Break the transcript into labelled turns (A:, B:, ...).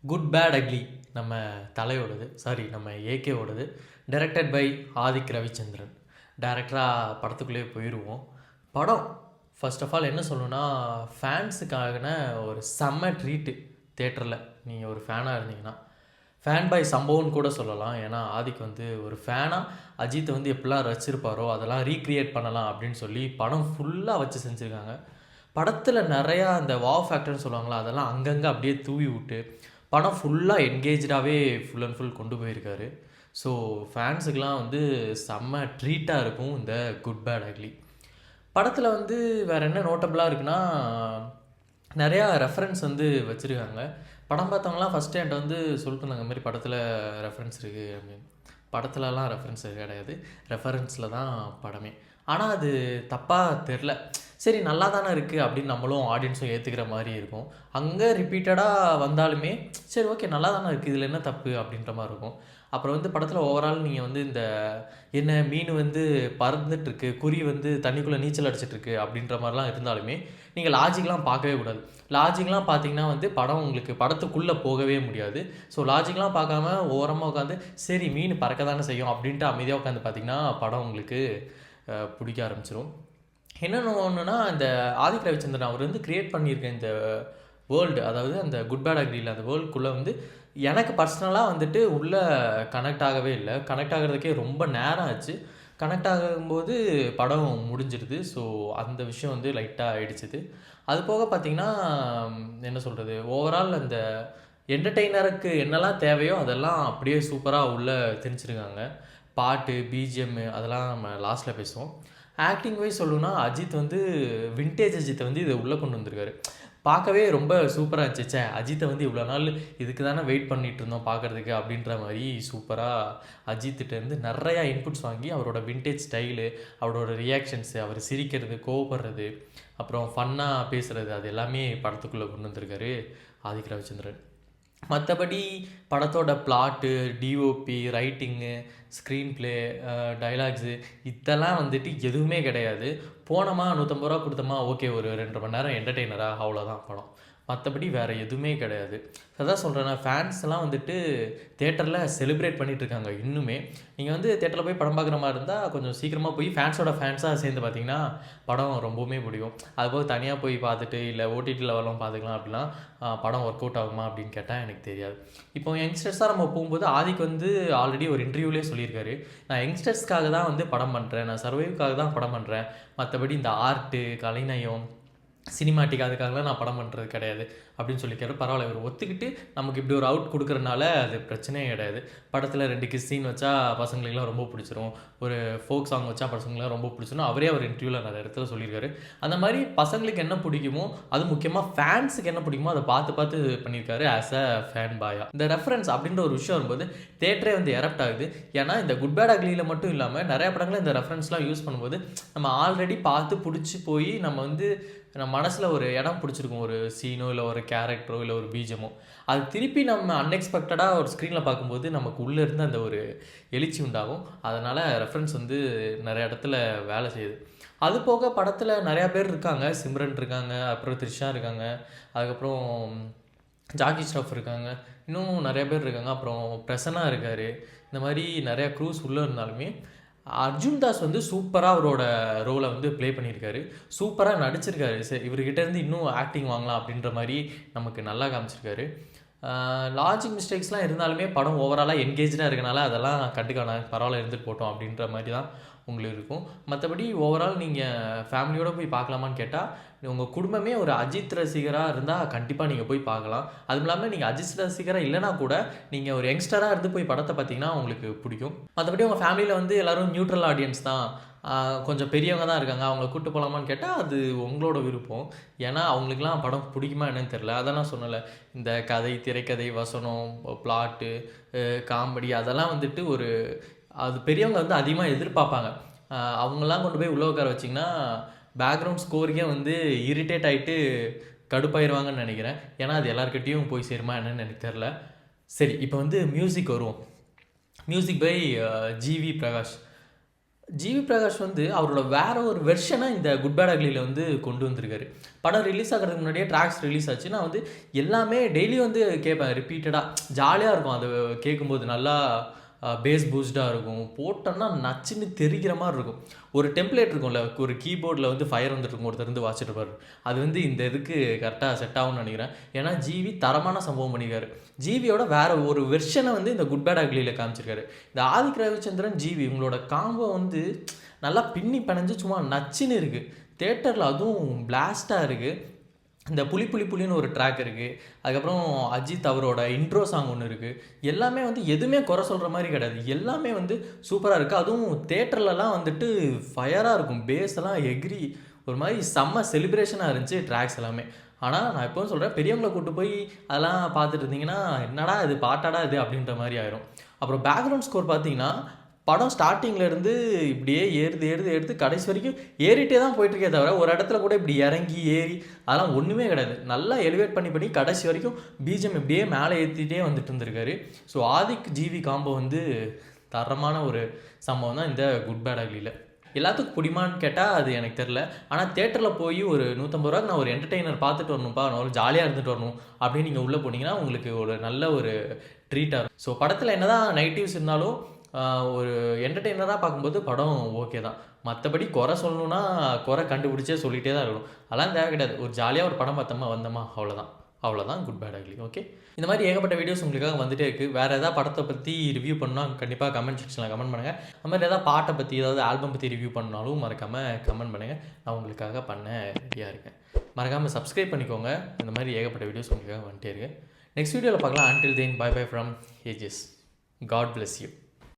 A: Good bad ugly நம்ம தலையோடது, sorry நம்ம ஏகேவோடது. Directed by Adhik Ravichandran. டைரக்டராக படத்துக்குள்ளேயே போயிடுவோம். படம் ஃபர்ஸ்ட் ஆஃப் ஆல் என்ன சொல்லணும்னா, ஃபேன்ஸுக்கான ஒரு செம்ம ட்ரீட்டு. தேட்டரில் நீங்கள் ஒரு ஃபேனாக இருந்தீங்கன்னா ஃபேன் பை சம்பவம்னு கூட சொல்லலாம். ஏன்னா ஆதிக் வந்து ஒரு ஃபேனாக அஜித்தை வந்து எப்படிலாம் ரசிச்சிருப்பாரோ அதெல்லாம் ரீக்ரியேட் பண்ணலாம் அப்படின்னு சொல்லி படம் ஃபுல்லாக வச்சு செஞ்சுருக்காங்க. படத்தில் நிறையா அந்த வாவ் ஃபேக்டர்னு சொல்லுவாங்களா, அதெல்லாம் அங்கங்கே அப்படியே தூவி விட்டு படம் ஃபுல்லாக என்கேஜாகவே ஃபுல் அண்ட் ஃபுல் கொண்டு போயிருக்காரு. ஸோ ஃபேன்ஸுக்கெலாம் வந்து செம்ம ட்ரீட்டாக இருக்கும் இந்த குட் பேட் அக்லி படத்தில். வந்து வேறு என்ன நோட்டபுளாக இருக்குன்னா, நிறையா ரெஃபரன்ஸ் வந்து வச்சுருக்காங்க. படம் பார்த்தவங்களாம் ஃபஸ்ட்டு என்கிட்ட வந்து சொல்லிட்டு இருந்தாங்க, இந்த மாதிரி படத்தில் ரெஃபரன்ஸ் இருக்குது அப்படின்னு. படத்துலலாம் ரெஃபரன்ஸ் கிடையாது, ரெஃபரன்ஸில் தான் படமே. ஆனால் அது தப்பாக தெரில. சரி நல்லா தானே இருக்குது அப்படின்னு நம்மளும் ஆடியன்ஸும் ஏற்றுக்கிற மாதிரி இருக்கும். அங்கே ரிப்பீட்டடாக வந்தாலுமே சரி ஓகே நல்லா தானே இருக்குது, இதில் என்ன தப்பு அப்படின்ற மாதிரி இருக்கும். அப்புறம் வந்து படத்தில் ஓவரால் நீங்கள் வந்து இந்த என்ன மீன் வந்து பறந்துட்டுருக்கு, குறி வந்து தண்ணிக்குள்ளே நீச்சல் அடிச்சிட்ருக்கு அப்படின்ற மாதிரிலாம் இருந்தாலுமே நீங்கள் லாஜிக்லாம் பார்க்கவே கூடாது. லாஜிக்லாம் பார்த்தீங்கன்னா வந்து படம் உங்களுக்கு படத்துக்குள்ளே போகவே முடியாது. ஸோ லாஜிக்லாம் பார்க்காம ஓரமாக உட்காந்து சரி மீன் பறக்க தானே செய்யும் அப்படின்ட்டு அமைதியாக உட்காந்து பார்த்தீங்கன்னா படம் உங்களுக்கு பிடிக்க ஆரம்பிச்சிடும். என்னென்னு ஒன்றுனா, இந்த ஆதிக் ரவிச்சந்திரன் அவர் வந்து க்ரியேட் பண்ணியிருக்க இந்த வேர்ல்டு, அதாவது அந்த குட் பேட் அக்ரியில் அந்த வேர்ல்டுக்குள்ளே வந்து எனக்கு பர்சனலாக வந்துட்டு உள்ளே கனெக்ட் ஆகவே இல்லை. கனெக்ட் ஆகிறதுக்கே ரொம்ப நேரம் ஆச்சு. கனெக்ட் ஆகும்போது படம் முடிஞ்சிடுது. ஸோ அந்த விஷயம் வந்து லைட்டாக ஆகிடுச்சிது. அது போக பார்த்திங்கன்னா என்ன சொல்கிறது, ஓவரால் அந்த என்டர்டெய்னருக்கு என்னெல்லாம் தேவையோ அதெல்லாம் அப்படியே சூப்பராக உள்ளே திணிச்சிருக்காங்க. பாட்டு, பிஜிஎம்மு அதெல்லாம் நம்ம லாஸ்ட்டில் பேசுவோம். ஆக்டிங் வைஸ் சொல்லணும்னா அஜித் வந்து வின்டேஜ் அஜித்தை வந்து இதை உள்ளே கொண்டு வந்திருக்காரு. பார்க்கவே ரொம்ப சூப்பராக இருந்துச்சு. அஜித்தை வந்து இவ்வளோ நாள் இதுக்கு தானே வெயிட் பண்ணிகிட்டு இருந்தோம் பார்க்குறதுக்கு அப்படின்ற மாதிரி சூப்பராக அஜித்திட்டேருந்து நிறையா இன்புட்ஸ் வாங்கி அவரோட வின்டேஜ் ஸ்டைலு, அவரோட ரியாக்ஷன்ஸு, அவர் சிரிக்கிறது, கோவப்படுறது, அப்புறம் ஃபன்னாக பேசுகிறது, அது எல்லாமே படத்துக்குள்ளே கொண்டு வந்திருக்காரு ஆதிக் ரவிச்சந்திரன். மற்றபடி படத்தோட plot, DOP, writing, screenplay, dialogues இதெல்லாம் வந்துட்டு எதுவுமே கிடையாது. போனோமா 150 ரூபா கொடுத்தோமா ஓகே, ஒரு 2 மணி நேரம் என்டர்டெய்னராக அவ்வளோதான் படம். மற்றபடி வேறு எதுவுமே கிடையாது. அதான் சொல்கிறேன், ஃபேன்ஸ் எல்லாம் வந்துட்டு தேட்டரில் செலிப்ரேட் பண்ணிகிட்ருக்காங்க இன்னுமே. நீங்கள் வந்து தேட்டரில் போய் படம் பார்க்குற மாதிரி இருந்தால் கொஞ்சம் சீக்கிரமாக போய் ஃபேன்ஸோட ஃபேன்ஸாக சேர்ந்து பார்த்தீங்கன்னா படம் ரொம்பவுமே பிடிக்கும். அதுபோல் தனியாக போய் பார்த்துட்டு இல்லை ஓடிடியில் வரலாம் பார்த்துக்கலாம் அப்படிலாம் படம் ஒர்க் அவுட் ஆகுமா அப்படின்னு கேட்டால் எனக்கு தெரியாது. இப்போ யங்ஸ்டர்ஸாக நம்ம போகும்போது ஆதிக்கு வந்து ஆல்ரெடி ஒரு இன்டர்வியூலேயே சொல்லியிருக்காரு, நான் யங்ஸ்டர்ஸ்க்காக தான் வந்து படம் பண்ணுறேன், நான் சர்வைவுக்காக தான் படம் பண்ணுறேன், மற்றபடி இந்த ஆர்ட்டு, கலைநயம், சினிமாட்டிக் அதுக்காகலாம் நான் படம் பண்ணுறது கிடையாது அப்படின்னு சொல்லிக்காரு. பரவாயில்ல, இவர் ஒத்துக்கிட்டு நமக்கு இப்படி ஒரு அவுட் கொடுக்குறனால அது பிரச்சனையே கிடையாது. படத்தில் 2 கிஸ் சீன் வச்சா பசங்களுக்குலாம் ரொம்ப பிடிச்சிரும், ஒரு ஃபோக் சாங் வச்சா பசங்களுக்குலாம் ரொம்ப பிடிச்சிரும், அவரே அவர் இன்டர்வியூவில் நிறைய இடத்துல சொல்லியிருக்காரு. அந்த மாதிரி பசங்களுக்கு என்ன பிடிக்குமோ, அது முக்கியமாக ஃபேன்ஸுக்கு என்ன பிடிக்குமோ அதை பார்த்து பார்த்து பண்ணியிருக்காரு ஆஸ் அ ஃபேன் பாயா. இந்த ரெஃபரன்ஸ் அப்படின்ற ஒரு விஷயம் வரும்போது தேட்டரே வந்து எரப்ட் ஆகுது. ஏன்னா இந்த குட் பேட் அக்லியில் மட்டும் இல்லாமல் நிறைய படங்களில் இந்த ரெஃபரன்ஸ்லாம் யூஸ் பண்ணும்போது நம்ம ஆல்ரெடி பார்த்து பிடிச்சி போய் நம்ம வந்து நம்ம மனசில் ஒரு இடம் பிடிச்சிருக்கும், ஒரு சீனோ இல்லை ஒரு கேரக்டரோ இல்லை ஒரு பீஜமோ, அது திருப்பி நம்ம அன்எக்ஸ்பெக்டடாக ஒரு ஸ்க்ரீனில் பார்க்கும்போது நமக்கு உள்ளே இருந்து அந்த ஒரு எழுச்சி உண்டாகும். அதனால் ரெஃபரன்ஸ் வந்து நிறைய இடத்துல வேலை செய்யுது. அது போக படத்தில் நிறையா பேர் இருக்காங்க. சிம்ரன் இருக்காங்க, அப்புறம் த்ரிஷா இருக்காங்க, அதுக்கப்புறம் ஜாக்கி ஷ்ராஃப் இருக்காங்க, இன்னும் நிறைய பேர் இருக்காங்க, அப்புறம் பிரசன்னா இருக்கார். இந்த மாதிரி நிறையா க்ரூஸ் உள்ளே இருந்தாலுமே அர்ஜுன் தாஸ் வந்து சூப்பராக அவரோட ரோலை வந்து ப்ளே பண்ணியிருக்காரு, சூப்பராக நடிச்சிருக்காரு. சரி, இவர்கிட்டேருந்து இன்னும் ஆக்டிங் வாங்கலாம் அப்படின்ற மாதிரி நமக்கு நல்லா காமிச்சிருக்காரு. லாஜிக் மிஸ்டேக்ஸ்லாம் இருந்தாலுமே படம் ஓவராலாக என்கேஜாக இருக்கனால அதெல்லாம் கண்டுக்கான பரவாயில்ல இருந்துட்டு போட்டோம் அப்படின்ற மாதிரி தான் உங்களுக்கு இருக்கும். மற்றபடி ஓவரால் நீங்கள் ஃபேமிலியோடு போய் பார்க்கலாமான்னு கேட்டால், உங்கள் குடும்பமே ஒரு அஜித் ரசிகராக இருந்தால் கண்டிப்பாக நீங்கள் போய் பார்க்கலாம். அதுவும் இல்லாமல் நீங்கள் அஜித் ரசிகராக இல்லைனா கூட நீங்கள் ஒரு யங்ஸ்டராக இருந்து போய் படத்தை பார்த்தீங்கன்னா உங்களுக்கு பிடிக்கும். மற்றபடி உங்கள் ஃபேமிலியில் வந்து எல்லோரும் நியூட்ரல் ஆடியன்ஸ் தான், கொஞ்சம் பெரியவங்க தான் இருக்காங்க, அவங்கள கூப்பிட்டு போகலாமான்னு கேட்டால் அது உங்களோட விருப்பம். ஏன்னா அவங்களுக்குலாம் படம் பிடிக்குமா என்னன்னு தெரில. அதான் நான் சொன்னல, இந்த கதை, திரைக்கதை, வசனம், பிளாட்டு, காமெடி அதெல்லாம் வந்துட்டு ஒரு அது பெரியவங்க வந்து அதிகமாக எதிர்பார்ப்பாங்க. அவங்களாம் கொண்டு போய் உள்ளே உட்கார வச்சிங்கன்னா பேக்ரவுண்ட் ஸ்கோருக்கே வந்து இரிட்டேட் ஆகிட்டு கடுப்பாயிருவாங்கன்னு நினைக்கிறேன். ஏன்னா அது எல்லாருக்கிட்டேயும் போய் சேருமா என்னன்னு எனக்கு தெரில. சரி, இப்போ வந்து மியூசிக் வருவோம். Music by GV Prakash. GV Prakash வந்து அவரோட வேற ஒரு வெர்ஷனாக இந்த குட் பேட் அக்லியில் வந்து கொண்டு வந்திருக்காரு. படம் ரிலீஸ் ஆகிறதுக்கு முன்னாடியே ட்ராக்ஸ் ரிலீஸ் ஆச்சு. நான் வந்து எல்லாமே டெய்லி வந்து கேட்பேன் ரிப்பீட்டடாக. ஜாலியாக இருக்கும் அது கேட்கும்போது. நல்லா பேஸ் பூஸ்டாக இருக்கும். போட்டோன்னா நச்சுன்னு தெரிக்கிற மாதிரி இருக்கும். ஒரு டெம்ப்ளேட் இருக்கும்ல, ஒரு கீபோர்டில் வந்து ஃபயர் வந்துட்டு இருக்கும், ஒருத்தர் வந்து வாசிட்டு இருப்பார். அது வந்து இந்த இதுக்கு கரெக்டாக செட் ஆகும்னு நினைக்கிறேன். ஏன்னா ஜிவி தரமான சம்பவம் பண்ணியிருக்காரு. ஜிவியோட வேற ஒரு வெர்ஷனை வந்து இந்த குட் பேட் அக்லியில் காமிச்சிருக்காரு. இந்த ஆதிக் ரவிச்சந்திரன் ஜிவி இவங்களோட காம்போ வந்து நல்லா பின்னி பிணைஞ்சு சும்மா நச்சுன்னு இருக்குது. தேட்டரில் அதுவும் பிளாஸ்டாக இருக்குது. இந்த புலி புலி புலின்னு ஒரு ட்ராக் இருக்குது. அதுக்கப்புறம் அஜித் அவரோட இன்ட்ரோ சாங் ஒன்று இருக்குது. எல்லாமே வந்து எதுவுமே குறை சொல்கிற மாதிரி கிடையாது. எல்லாமே வந்து சூப்பராக இருக்குது. அதுவும் தேட்டர்லலாம் வந்துட்டு ஃபயராக இருக்கும். பேஸ் எல்லாம் எக்ரி ஒரு மாதிரி செம்ம செலிப்ரேஷனாக இருந்துச்சு ட்ராக்ஸ் எல்லாமே. ஆனால் நான் எப்போவும் சொல்கிறேன், பெரியவங்களை கூட்டு போய் அதெல்லாம் பார்த்துட்டு இருந்தீங்கன்னா என்னடா இது பாட்டாடா இது அப்படின்ற மாதிரி ஆயிரும். அப்புறம் பேக்ரவுண்ட் ஸ்கோர் பார்த்தீங்கன்னா படம் ஸ்டார்டிங்லேருந்து இப்படியே ஏறுது கடைசி வரைக்கும் ஏறிட்டே தான் போயிட்டுருக்கே தவிர ஒரு இடத்துல கூட இப்படி இறங்கி ஏறி அதெல்லாம் ஒன்றுமே கிடையாது. நல்லா எலிவேட் பண்ணி கடைசி வரைக்கும் பிஜிஎம் இப்படியே மேலே ஏற்றிட்டே வந்துட்டு இருந்திருக்காரு. ஸோ ஆதிக் ஜிவி காம்போ வந்து தரமான ஒரு சம்பவம் தான் இந்த குட் பேட் அக்லியில். எல்லாத்துக்கும் பிடிமான்னு கேட்டால் அது எனக்கு தெரில. ஆனால் தேட்டரில் போய் ஒரு 150 ரூபாய்க்கு நான் ஒரு என்டர்டெய்னர் பார்த்துட்டு வரணும்ப்பா, நான் ஒரு ஜாலியாக இருந்துட்டு வரணும் அப்படின்னு நீங்கள் உள்ளே போனீங்கன்னா உங்களுக்கு ஒரு நல்ல ஒரு ட்ரீட்டாக இருக்கும். ஸோ படத்தில் என்ன தான் நெகட்டிவ்ஸ் இருந்தாலும் ஒரு என்டர்டெய்னராக பார்க்கும்போது படம் ஓகே தான். மற்றபடி குறை சொல்லணுன்னா குறை கண்டுபிடிச்சே சொல்லிகிட்டே தான் இருக்கணும். அதெல்லாம் தேவை கிடையாது. ஒரு ஜாலியாக ஒரு படம் பார்த்தோமா வந்தோமா அவ்வளோதான் குட் பேட் அக்லி. ஓகே, இந்த மாதிரி ஏகப்பட்ட வீடியோஸ் உங்களுக்காக வந்துட்டே இருக்குது. வேறு எதாவது படத்தை பற்றி ரிவ்யூ பண்ணால் கண்டிப்பாக கமெண்ட் செக்ஷனில் கமெண்ட் பண்ணுங்கள். அது மாதிரி எதாவது பாட்டை பற்றி ஏதாவது ஆல்பம் பற்றி ரிவ்யூ பண்ணாலும் மறக்காமல் கமெண்ட் பண்ணுங்கள். நான் உங்களுக்காக பண்ண ரெடியாக இருக்கேன். மறக்காமல் சப்ஸ்கிரைப் பண்ணிக்கோங்க. இந்த மாதிரி ஏகப்பட்ட வீடியோஸ் உங்களுக்காக வந்துட்டே இருக்குது. நெக்ஸ்ட் வீடியோவில் பார்க்கலாம். Until then bye bye from ஏஜஸ். God bless you.